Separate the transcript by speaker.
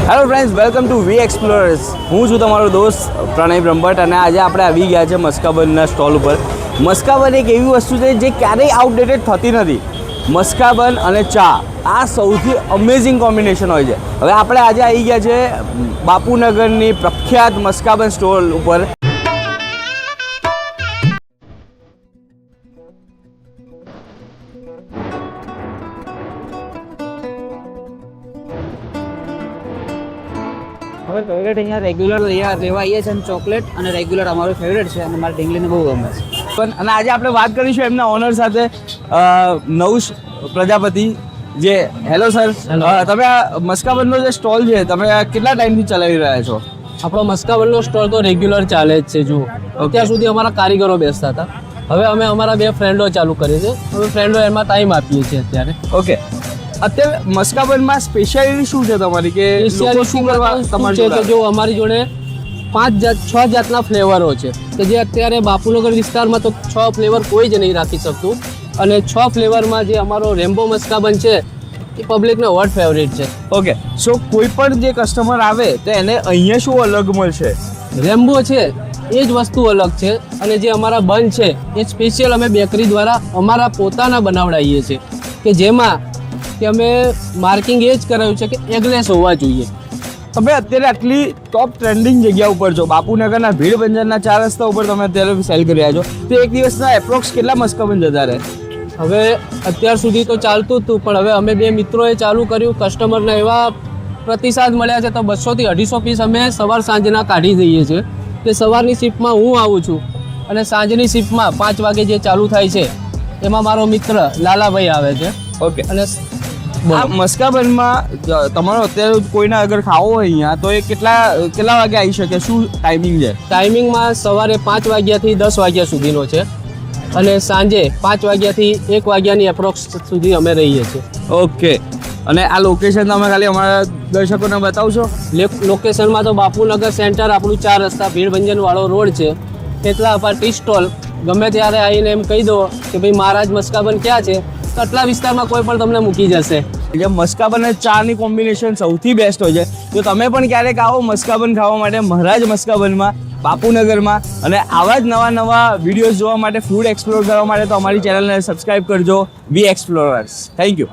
Speaker 1: Hello friends, welcome to વી એક્સપ્લોરર્સ. હું છું તમારો દોસ્ત પ્રણય બ્રહ્મભટ્ટ અને આજે આપણે આવી ગયા છે મસ્કાબનના સ્ટોલ ઉપર. મસ્કાબન એક એવી વસ્તુ છે જે ક્યારેય આઉટડેટેડ થતી નથી. મસ્કાબન અને ચા આ સૌથી અમેઝિંગ કોમ્બિનેશન હોય છે. હવે આપણે આજે આવી ગયા છે બાપુનગરની પ્રખ્યાત મસ્કાબન સ્ટોલ ઉપર.
Speaker 2: હવે ફેવરેટ અહીંયા રેગ્યુલર લેવા આવીએ છીએ અને ચોકલેટ અને રેગ્યુલર અમારું ફેવરેટ છે અને મારે ઢીંગલીને બહુ ગમે છે.
Speaker 1: પણ અને આજે આપણે વાત કરીશું એમના ઓનર સાથે, નવશ પ્રજાપતિ. જે હેલો સર, તમે આ મસ્કાબનનો જે સ્ટોલ છે તમે કેટલા ટાઈમથી ચલાવી રહ્યા છો?
Speaker 3: આપણો મસ્કાબનનો સ્ટોલ તો રેગ્યુલર ચાલે જ છે. જુઓ, અત્યાર સુધી અમારા કારીગરો બેસતા હતા. હવે અમે અમારા 2 ફ્રેન્ડો ચાલુ કરીએ છીએ. અમે ફ્રેન્ડો એમાં ટાઈમ આપીએ છીએ અત્યારે.
Speaker 1: ઓકે, અત્યારે મસ્કાબનમાં સ્પેશિયાલિટી શું છે તમારી? કે લોકો શું કરવા તમારી
Speaker 3: છે કે જો અમારી જોડે 6 જાતના ફ્લેવરો છે કે જે અત્યારે બાપુનગર વિસ્તારમાં તો 6 ફ્લેવર કોઈ જ નહીં રાખી શકતું. અને 6 ફ્લેવરમાં જે અમારો રેમ્બો મસ્કાબન છે એ પબ્લિકનો વર્લ્ડ ફેવરેટ છે.
Speaker 1: ઓકે, સો કોઈ પણ જે કસ્ટમર આવે તો એને અહીંયા શું અલગ મળશે?
Speaker 3: રેમ્બો છે એ જ વસ્તુ અલગ છે. અને જે અમારા બન છે એ સ્પેશિયલ અમે બેકરી દ્વારા અમારા પોતાના બનાવડાવીએ છીએ કે જેમાં કે અમે માર્કિંગ એ જ કરાયું છે કે એગલેસ હોવા જોઈએ.
Speaker 1: તમે અત્યારે આટલી ટોપ ટ્રેન્ડિંગ જગ્યા ઉપર છો, બાપુનગરના ભીડભંજનના 4 રસ્તા ઉપર તમે અત્યારે સેલ કરી રહ્યા છો, તો એક દિવસના એપ્રોક્સ કેટલા મસ્કાબન જતા રહે?
Speaker 3: હવે અત્યાર સુધી તો ચાલતું જ હતું, પણ હવે અમે 2 મિત્રોએ ચાલુ કર્યું. કસ્ટમરને એવા પ્રતિસાદ મળ્યા છે તો 200 થી 250 પીસ અમે સવાર સાંજના કાઢી દઈએ છીએ. કે સવારની શિફ્ટમાં હું આવું છું અને સાંજની શિફ્ટમાં 5 વાગે જે ચાલુ થાય છે એમાં મારો મિત્ર લાલાભાઈ આવે છે.
Speaker 1: ઓકે,
Speaker 3: અને
Speaker 1: આ મસ્કાબનમાં તમારો અત્યારે કોઈને અગર ખાવો હોય અહીંયા તો એ કેટલા વાગે આવી શકે? શું ટાઈમિંગ છે?
Speaker 3: ટાઈમિંગમાં સવારે 5 વાગ્યાથી 10 વાગ્યા સુધીનો છે અને સાંજે 5 વાગ્યાથી 1 વાગ્યાની એપ્રોક્સ સુધી અમે રહીએ છીએ.
Speaker 1: ઓકે, અને આ લોકેશન તમે ખાલી અમારા દર્શકોને બતાવશો?
Speaker 3: લોકેશનમાં તો બાપુનગર સેન્ટર આપણું 4 રસ્તા ભીડભંજનવાળો રોડ છે. એટલા પર ટી સ્ટોલ ગમે ત્યારે આવીને એમ કહી દો કે ભાઈ મહારાજ મસ્કાબન ક્યાં છે, તો આટલા વિસ્તારમાં કોઈ પણ તમને મૂકી જશે.
Speaker 1: જે મસ્કાબન અને ચાની કોમ્બિનેશન સૌથી બેસ્ટ હોય છે. તો તમે પણ ક્યારેક આવો મસ્કાબન ખાવા માટે મહારાજ મસ્કાબનમાં બાપુનગરમાં. અને આવા જ નવા વિડીયોઝ જોવા માટે, ફૂડ એક્સપ્લોર કરવા માટે તો અમારી ચેનલને સબસ્ક્રાઈબ કરજો, વી એક્સપ્લોરર્સ. Thank you.